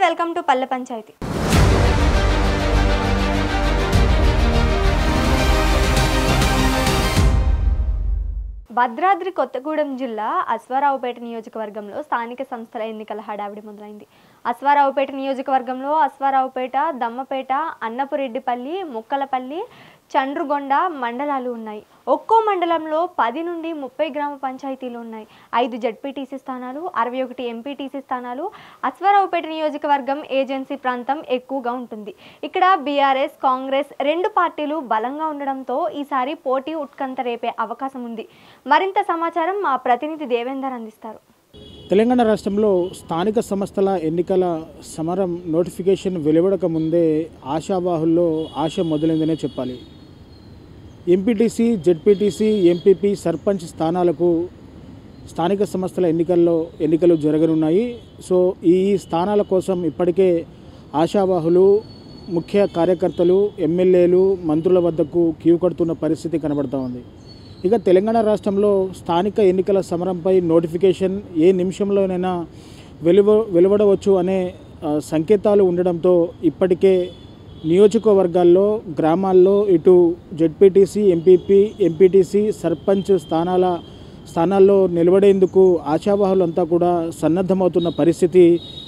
Welcome to పల్లె పంచాయతీ. భద్రాద్రి కొత్తగూడెం జిల్లా అశ్వారావుపేట నియోజకవర్గంలో స్థానిక సంస్థల ఎన్నికల హడావిడి మొదలైంది. అశ్వారావుపేట నియోజకవర్గంలో అశ్వారావుపేట, దమ్మపేట, అన్నపురెడ్డిపల్లి, ముక్కలపల్లి, చండ్రుగొండ మండలాలు ఉన్నాయి. ఒక్కో మండలంలో 10 నుండి 30 గ్రామ పంచాయతీలు ఉన్నాయి. 5 జడ్పీటీసీ స్థానాలు, 61 ఎంపీటీసీ స్థానాలు. అశ్వారావుపేట నియోజకవర్గం ఏజెన్సీ ప్రాంతం ఎక్కువగా ఉంటుంది. ఇక్కడ బీఆర్ఎస్, కాంగ్రెస్ 2 పార్టీలు బలంగా ఉండడంతో ఈసారి పోటీ ఉత్కంఠ రేపే అవకాశం ఉంది. మరింత సమాచారం మా ప్రతినిధి దేవేందర్ అందిస్తారు. తెలంగాణ రాష్ట్రంలో స్థానిక సంస్థల ఎన్నికల సమరం నోటిఫికేషన్ వెలువడక ముందే ఆశావాహుల్లో ఆశ మొదలైందనే చెప్పాలి. ఎంపీటీసీ, జెడ్పీటీసీ, ఎంపీపీ, సర్పంచ్ స్థానాలకు స్థానిక సంస్థల ఎన్నికలు జరగనున్నాయి. సో ఈ స్థానాల కోసం ఇప్పటికే ఆశావాహులు, ముఖ్య కార్యకర్తలు, ఎమ్మెల్యేలు, మంత్రుల వద్దకు క్యూ కడుతున్న పరిస్థితి కనబడుతూ ఉంది. ఇక తెలంగాణ రాష్ట్రంలో స్థానిక ఎన్నికల సమరంపై నోటిఫికేషన్ ఏ నిమిషంలోనైనా వెలువడవచ్చు అనే సంకేతాలు ఉండడంతో ఇప్పటికే నియోజకవర్గాల్లో, గ్రామాల్లో ఇటు జెడ్పీటీసీ, ఎంపీటీసీ, సర్పంచ్ స్థానాల్లో నిలబడేందుకు ఆశావాహులంతా కూడా సన్నద్ధమవుతున్న పరిస్థితి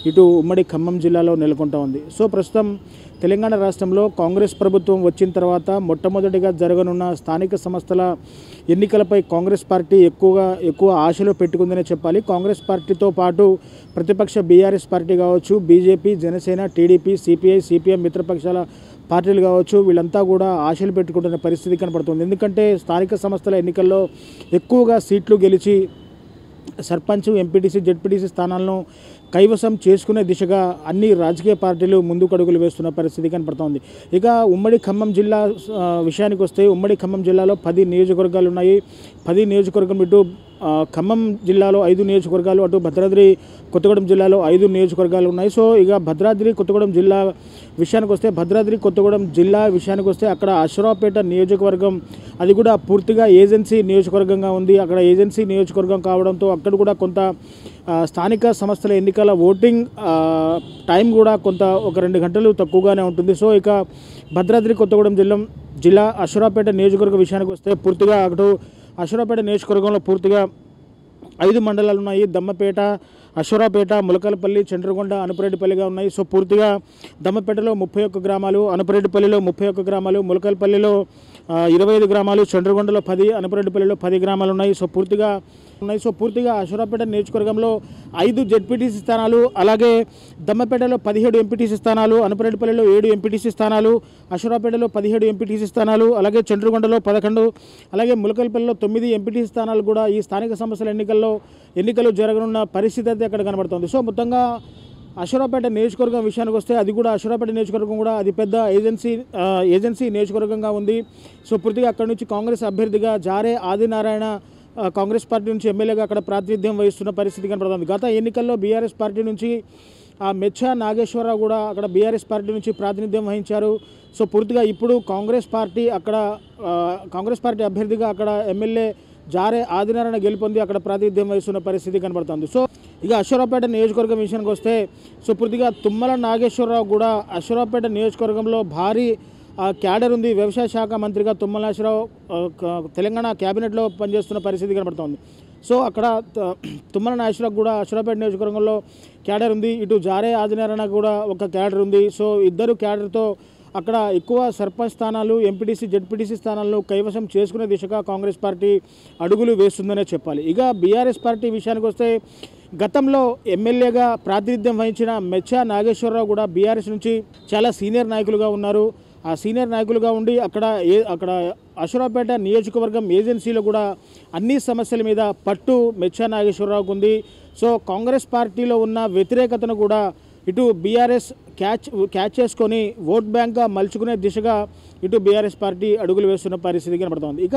ఇటు ఉమ్మడి ఖమ్మం జిల్లాలో నెలకొంటూ ఉంది. సో ప్రస్తుతం తెలంగాణ రాష్ట్రంలో కాంగ్రెస్ ప్రభుత్వం వచ్చిన తర్వాత మొట్టమొదటిగా జరగనున్న స్థానిక సంస్థల ఎన్నికలపై కాంగ్రెస్ పార్టీ ఎక్కువ ఆశలు పెట్టుకుందనే చెప్పాలి. కాంగ్రెస్ పార్టీతో పాటు ప్రతిపక్ష బీఆర్ఎస్ పార్టీ కావచ్చు, బీజేపీ, జనసేన, టీడీపీ, సిపిఐ, సిపిఎం, మిత్రపక్షాల పార్టీలు కావచ్చు, వీళ్ళంతా కూడా ఆశలు పెట్టుకుంటున్న పరిస్థితి కనపడుతుంది. ఎందుకంటే స్థానిక సంస్థల ఎన్నికల్లో ఎక్కువగా సీట్లు గెలిచి సర్పంచ్, ఎంపీటీసీ, జెడ్పీటీసీ స్థానాలను కైవసం చేసుకునే దిశగా అన్ని రాజకీయ పార్టీలు ముందుకు అడుగులు వేస్తున్న పరిస్థితి కనపడుతోంది. ఇక ఉమ్మడి ఖమ్మం జిల్లా విషయానికి వస్తే ఉమ్మడి ఖమ్మం జిల్లాలో 10 నియోజకవర్గాలు ఉన్నాయి. 10 నియోజకవర్గం ఇటు ఖమ్మం జిల్లాలో 5 నియోజకవర్గాలు, అటు భద్రాద్రి కొత్తగూడెం జిల్లాలో 5 నియోజకవర్గాలు ఉన్నాయి. సో ఇక భద్రాద్రి కొత్తగూడెం జిల్లా విషయానికి వస్తే అక్కడ అశ్వారావుపేట నియోజకవర్గం అది కూడా పూర్తిగా ఏజెన్సీ నియోజకవర్గంగా ఉంది. అక్కడ ఏజెన్సీ నియోజకవర్గం కావడంతో అక్కడ కూడా కొంత స్థానిక సంస్థల ఎన్నికల ఓటింగ్ టైం కూడా ఒక 2 గంటలు తక్కువగానే ఉంటుంది. సో ఇక భద్రాద్రి కొత్తగూడెం జిల్లా అశ్వారావుపేట నియోజకవర్గ విషయానికి వస్తే పూర్తిగా అటు అశ్వారావుపేట నియోజకవర్గంలో పూర్తిగా 5 మండలాలు ఉన్నాయి. దమ్మపేట, అశ్వారావుపేట, ములకలపల్లి, చండ్రగొండ, అనుపరెడ్డిపల్లిగా ఉన్నాయి. సో పూర్తిగా దమ్మపేటలో 31 గ్రామాలు, అనుపరెడ్డిపల్లిలో 31 గ్రామాలు, ములకలపల్లిలో 25 గ్రామాలు, చండ్రగొండలో 10, అనుపరెడ్డిపల్లిలో 10 గ్రామాలు ఉన్నాయి. సో పూర్తిగా అశ్వారావుపేట నియోజకవర్గంలో 5 జెడ్పీటీసీ స్థానాలు, అలాగే దమ్మపేటలో 17 ఎంపీటీసీ స్థానాలు, అనుపరెడ్డిపల్లిలో 7 ఎంపీటీసీ స్థానాలు, అశ్వారావుపేటలో 17 ఎంపీటీసీ స్థానాలు, అలాగే చండ్రగొండలో 11, అలాగే ములకలపల్లిలో 9 ఎంపీటీసీ స్థానాలు కూడా ఈ స్థానిక సంస్థల ఎన్నికలు జరగనున్న పరిస్థితి అయితే అక్కడ కనబడుతుంది. సో మొత్తంగా అశ్వారావుపేట నియోజకవర్గం విషయానికి వస్తే అది కూడా అశ్వారావుపేట నియోజకవర్గం కూడా అది పెద్ద ఏజెన్సీ నియోజకవర్గంగా ఉంది. సో పూర్తిగా అక్కడ నుంచి కాంగ్రెస్ అభ్యర్థిగా జారే ఆదినారాయణ కాంగ్రెస్ పార్టీ నుంచి ఎమ్మెల్యేగా అక్కడ ప్రాతినిధ్యం వహిస్తున్న పరిస్థితి కనబడుతుంది. గత ఎన్నికల్లో బీఆర్ఎస్ పార్టీ నుంచి మెచ్చా నాగేశ్వరరావు కూడా అక్కడ బీఆర్ఎస్ పార్టీ నుంచి ప్రాతినిధ్యం వహించారు. సో పూర్తిగా ఇప్పుడు కాంగ్రెస్ పార్టీ అభ్యర్థిగా అక్కడ ఎమ్మెల్యే జారే ఆదినారాయణ గెలుపొంది అక్కడ ప్రాతినిధ్యం వహిస్తున్న పరిస్థితి కనబడుతుంది. సో ఇక అశ్వారావుపేట నియోజకవర్గం విషయానికి వస్తే సో పూర్తిగా తుమ్మల నాగేశ్వరరావు కూడా అశ్వారావుపేట నియోజకవర్గంలో భారీ క్యాడర్ ఉంది. వ్యవసాయ శాఖ మంత్రిగా తుమ్మల నాగేశ్వరరావు తెలంగాణ క్యాబినెట్లో పనిచేస్తున్న పరిస్థితి కనబడుతోంది. సో అక్కడ తుమ్మల నాగేశ్వరరావు కూడా అశ్వారావుపేట నియోజకవర్గంలో క్యాడర్ ఉంది. ఇటు జారే ఆదినారాయణ కూడా ఒక క్యాడర్ ఉంది. సో ఇద్దరు క్యాడర్తో అక్కడ ఎక్కువ సర్పంచ్ స్థానాలు, ఎంపీటీసీ, జెడ్పీటీసీ స్థానాలను కైవసం చేసుకునే దిశగా కాంగ్రెస్ పార్టీ అడుగులు వేస్తుందనే చెప్పాలి. ఇక బీఆర్ఎస్ పార్టీ విషయానికి వస్తే గతంలో ఎమ్మెల్యేగా ప్రాతినిధ్యం వహించిన మెచ్చా నాగేశ్వరరావు కూడా బీఆర్ఎస్ నుంచి చాలా సీనియర్ నాయకులుగా ఉన్నారు. ఆ సీనియర్ నాయకులుగా ఉండి అక్కడ అశ్వారావుపేట నియోజకవర్గం ఏజెన్సీలో కూడా అన్ని సమస్యల మీద పట్టు మెచ్చా నాగేశ్వరరావుకు ఉంది. సో కాంగ్రెస్ పార్టీలో ఉన్న వ్యతిరేకతను కూడా ఇటు బీఆర్ఎస్ క్యాచ్ చేసుకొని ఓట్ బ్యాంక్గా మలుచుకునే దిశగా ఇటు బీఆర్ఎస్ పార్టీ అడుగులు వేస్తున్న పరిస్థితి కనబడుతోంది. ఇక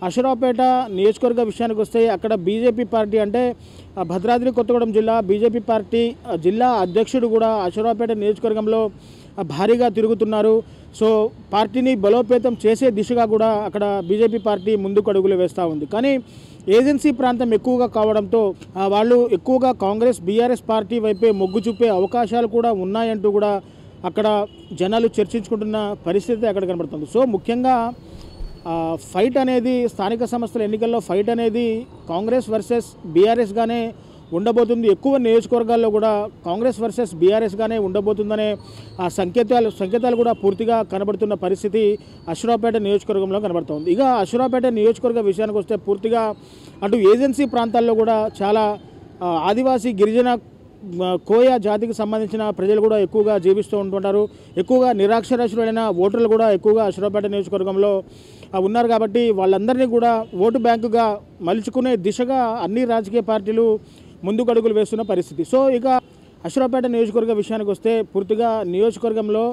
అశ్వారావుపేట నియోజకవర్గ విషయానికి వస్తే అక్కడ బీజేపీ పార్టీ అంటే భద్రాద్రి కొత్తగూడెం జిల్లా బీజేపీ పార్టీ జిల్లా అధ్యక్షుడు కూడా అశ్వారావుపేట నియోజకవర్గంలో భారీగా తిరుగుతున్నారు. సో పార్టీని బలోపేతం చేసే దిశగా కూడా అక్కడ బీజేపీ పార్టీ ముందుకు అడుగులు వేస్తూ ఉంది. కానీ ఏజెన్సీ ప్రాంతం ఎక్కువగా కావడంతో వాళ్ళు ఎక్కువగా కాంగ్రెస్ బీఆర్ఎస్ పార్టీ వైపే మొగ్గు చూపే అవకాశాలు కూడా ఉన్నాయంటూ కూడా అక్కడ జనాలు చర్చించుకుంటున్న పరిస్థితి అక్కడ కనబడుతుంది. సో ముఖ్యంగా ఫైట్ అనేది స్థానిక సంస్థల ఎన్నికల్లో ఫైట్ అనేది కాంగ్రెస్ వర్సెస్ బీఆర్ఎస్గానే ఉండబోతుంది. ఎక్కువ నియోజకవర్గాల్లో కూడా కాంగ్రెస్ వర్సెస్ బీఆర్ఎస్గానే ఉండబోతుందనే ఆ సంకేతాలు కూడా పూర్తిగా కనబడుతున్న పరిస్థితి అశ్వరావుపేట నియోజకవర్గంలో కనబడుతుంది. ఇక అశ్వరావుపేట నియోజకవర్గ విషయానికి వస్తే పూర్తిగా అటు ఏజెన్సీ ప్రాంతాల్లో కూడా చాలా ఆదివాసీ గిరిజన కోయ జాతికి సంబంధించిన ప్రజలు కూడా ఎక్కువగా జీవిస్తూ ఉంటుంటారు. ఎక్కువగా నిరాక్షరాస్యులైన ఓటర్లు కూడా ఎక్కువగా అశ్వరావుపేట నియోజకవర్గంలో ఉన్నారు. కాబట్టి వాళ్ళందరినీ కూడా ఓటు బ్యాంకుగా మలుచుకునే దిశగా అన్ని రాజకీయ పార్టీలు ముందుకు అడుగులు వేస్తున్న పరిస్థితి. సో ఇక అశ్వరావుపేట నియోజకవర్గ విషయానికి వస్తే పూర్తిగా నియోజకవర్గంలో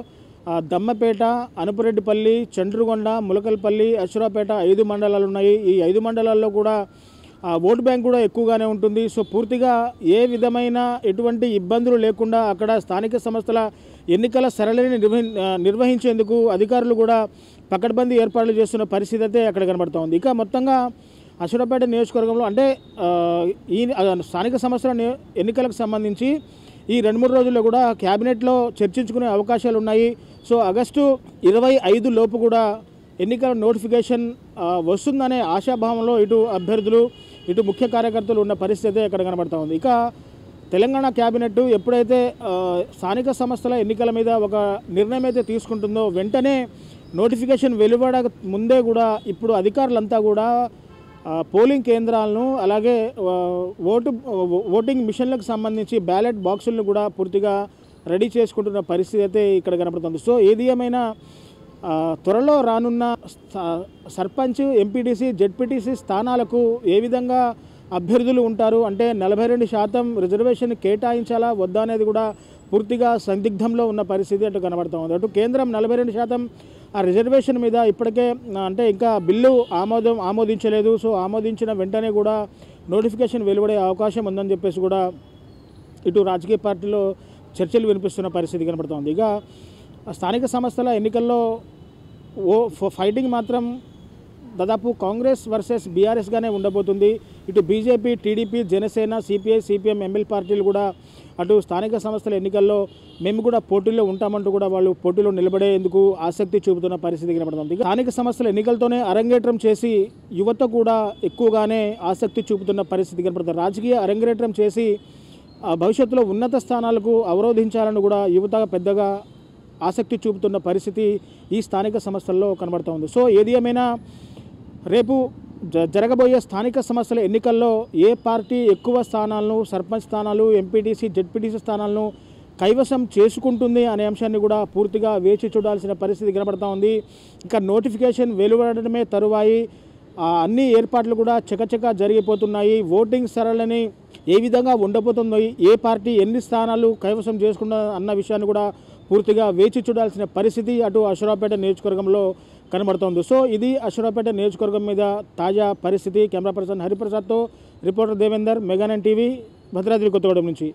దమ్మపేట, అనుపురెడ్డిపల్లి, చండ్రుగొండ, ములకల్పల్లి, అశ్వరావుపేట 5 మండలాలు ఉన్నాయి. ఈ 5 మండలాల్లో కూడా ఓటు బ్యాంక్ కూడా ఎక్కువగానే ఉంటుంది. సో పూర్తిగా ఏ విధమైన ఎటువంటి ఇబ్బందులు లేకుండా అక్కడ స్థానిక సంస్థల ఎన్నికల సరళిని నిర్వహించేందుకు అధికారులు కూడా పకడ్బందీ ఏర్పాట్లు చేస్తున్న పరిస్థితి అయితే అక్కడ కనబడుతూ ఉంది. ఇక మొత్తంగా అశ్వరావుపేట నియోజకవర్గంలో అంటే ఈ స్థానిక సంస్థల ఎన్నికలకు సంబంధించి ఈ 2-3 రోజుల్లో కూడా క్యాబినెట్లో చర్చించుకునే అవకాశాలు ఉన్నాయి. సో ఆగస్టు 25 లోపు కూడా ఎన్నికల నోటిఫికేషన్ వస్తుందనే ఆశాభావంలో ఇటు అభ్యర్థులు ఇటు ముఖ్య కార్యకర్తలు ఉన్న పరిస్థితి అక్కడ కనబడుతూ ఉంది. ఇక తెలంగాణ క్యాబినెట్ ఎప్పుడైతే స్థానిక సంస్థల ఎన్నికల మీద ఒక నిర్ణయం అయితే తీసుకుంటుందో వెంటనే నోటిఫికేషన్ వెలువడ ముందే కూడా ఇప్పుడు అధికారులంతా కూడా పోలింగ్ కేంద్రాలను అలాగే ఓటింగ్ మిషన్లకు సంబంధించి బ్యాలెట్ బాక్సులను కూడా పూర్తిగా రెడీ చేసుకుంటున్న పరిస్థితి అయితే ఇక్కడ కనబడుతుంది. సో ఏది ఏమైనా త్వరలో రానున్న సర్పంచ్, ఎంపీటీసీ, జెడ్పీటీసీ స్థానాలకు ఏ విధంగా అభ్యర్థులు ఉంటారు అంటే 42% రిజర్వేషన్ కేటాయించాలా వద్దా అనేది కూడా పూర్తిగా సందిగ్ధంలో ఉన్న పరిస్థితి అటు కనబడుతూ ఉంది. అటు కేంద్రం 42% ఆ రిజర్వేషన్ మీద ఇప్పటికే అంటే ఇంకా బిల్లు ఆమోదించలేదు. సో ఆమోదించిన వెంటనే కూడా నోటిఫికేషన్ వెలువడే అవకాశం ఉందని చెప్పేసి కూడా ఇటు రాజకీయ పార్టీలో చర్చలు వినిపిస్తున్న పరిస్థితి కనబడుతోంది. ఇక స్థానిక సంస్థల ఎన్నికల్లో ఫైటింగ్ మాత్రం దాదాపు కాంగ్రెస్ వర్సెస్ బీఆర్ఎస్గానే ఉండబోతుంది. ఇటు BJP, TDP, Janasena, CPI, CPM, ML పార్టీలు కూడా అటు స్థానిక సంస్థల ఎన్నికల్లో మేము కూడా పోటీలో ఉంటామంటూ కూడా వాళ్ళు పోటీలో నిలబడేందుకు ఆసక్తి చూపుతున్న పరిస్థితి కనబడుతుంది. స్థానిక సంస్థల ఎన్నికలతోనే అరంగేట్రం చేసి యువత కూడా ఎక్కువగానే ఆసక్తి చూపుతున్న పరిస్థితి కనబడుతుంది. రాజకీయ అరంగేట్రం చేసి భవిష్యత్తులో ఉన్నత స్థానాలకు అవరోధించాలని కూడా యువత పెద్దగా ఆసక్తి చూపుతున్న పరిస్థితి ఈ స్థానిక సంస్థల్లో కనబడుతూ ఉంది. సో ఏది ఏమైనా రేపు జరగబోయే స్థానిక సంస్థల ఎన్నికల్లో ఏ పార్టీ ఎక్కువ స్థానాలను, సర్పంచ్ స్థానాలు, ఎంపీటీసీ, జెడ్పీటీసీ స్థానాలను కైవసం చేసుకుంటుంది అనే అంశాన్ని కూడా పూర్తిగా వేచి చూడాల్సిన పరిస్థితి కనబడుతూ ఉంది. ఇంకా నోటిఫికేషన్ వెలువడటమే తరువాయి అన్ని ఏర్పాట్లు కూడా చకచకా జరిగిపోతున్నాయి. ఓటింగ్ సరళిని ఏ విధంగా ఉండబోతుందో, ఏ పార్టీ ఎన్ని స్థానాలు కైవసం చేసుకున్న అన్న విషయాన్ని కూడా పూర్తిగా వేచి చూడాల్సిన పరిస్థితి అటు అశ్వరావుపేట నియోజకవర్గంలో కనబడుతోంది. సో ఇది అశ్వరావుపేట నియోజకవర్గం మీద తాజా పరిస్థితి. కెమెరా పర్సన్ హరిప్రసాద్తో రిపోర్టర్ దేవేందర్, మెగా9 టీవీ, భద్రాద్రి కొత్తగూడెం నుంచి.